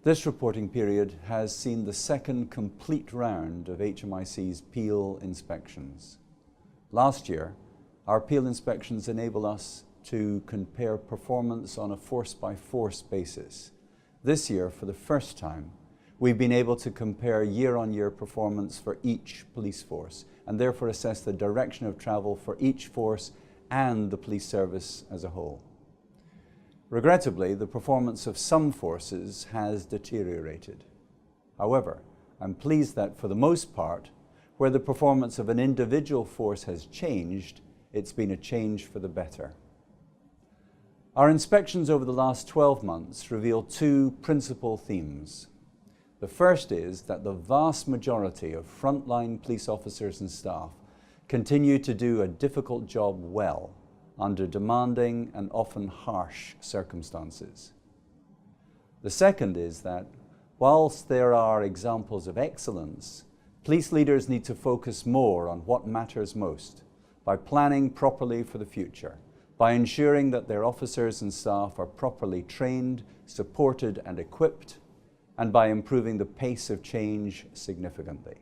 This reporting period has seen the second complete round of HMIC's Peel inspections. Last year, our Peel inspections enable us to compare performance on a force-by-force basis. This year, for the first time, we've been able to compare year-on-year performance for each police force and therefore assess the direction of travel for each force and the police service as a whole. Regrettably, the performance of some forces has deteriorated. However, I'm pleased that for the most part, where the performance of an individual force has changed, it's been a change for the better. Our inspections over the last 12 months reveal two principal themes. The first is that the vast majority of frontline police officers and staff continue to do a difficult job well under demanding and often harsh circumstances. The second is that whilst there are examples of excellence, police leaders need to focus more on what matters most by planning properly for the future, by ensuring that their officers and staff are properly trained, supported and equipped, and by improving the pace of change significantly.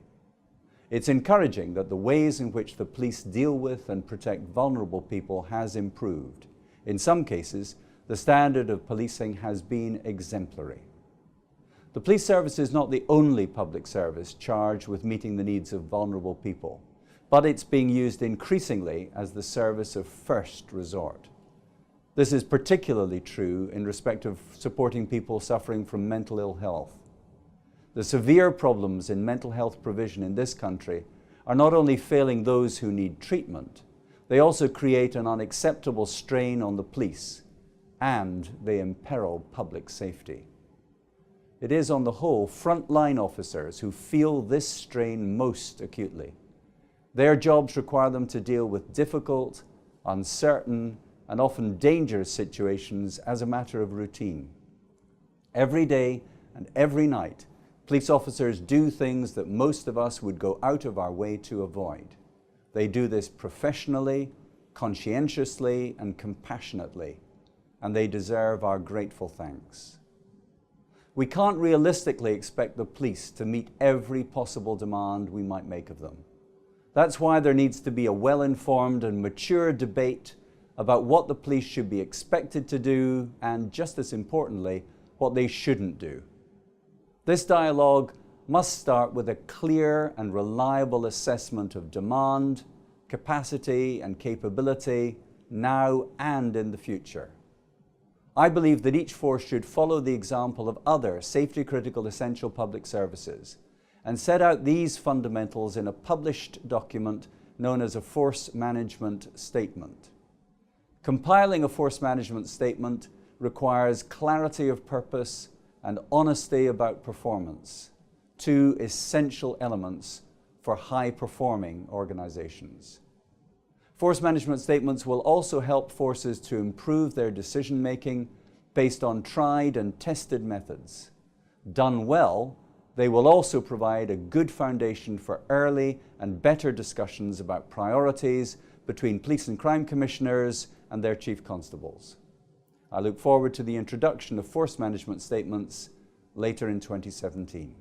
It's encouraging that the ways in which the police deal with and protect vulnerable people has improved. In some cases, the standard of policing has been exemplary. The police service is not the only public service charged with meeting the needs of vulnerable people, but it's being used increasingly as the service of first resort. This is particularly true in respect of supporting people suffering from mental ill health. The severe problems in mental health provision in this country are not only failing those who need treatment, they also create an unacceptable strain on the police, and they imperil public safety. It is, on the whole, frontline officers who feel this strain most acutely. Their jobs require them to deal with difficult, uncertain, and often dangerous situations as a matter of routine. Every day and every night, police officers do things that most of us would go out of our way to avoid. They do this professionally, conscientiously, and compassionately, and they deserve our grateful thanks. We can't realistically expect the police to meet every possible demand we might make of them. That's why there needs to be a well-informed and mature debate about what the police should be expected to do and, just as importantly, what they shouldn't do. This dialogue must start with a clear and reliable assessment of demand, capacity and capability now and in the future. I believe that each force should follow the example of other safety-critical essential public services and set out these fundamentals in a published document known as a Force Management Statement. Compiling a Force Management Statement requires clarity of purpose and honesty about performance, two essential elements for high-performing organizations. Force management statements will also help forces to improve their decision-making based on tried and tested methods. Done well, they will also provide a good foundation for early and better discussions about priorities between police and crime commissioners and their chief constables. I look forward to the introduction of force management statements later in 2017.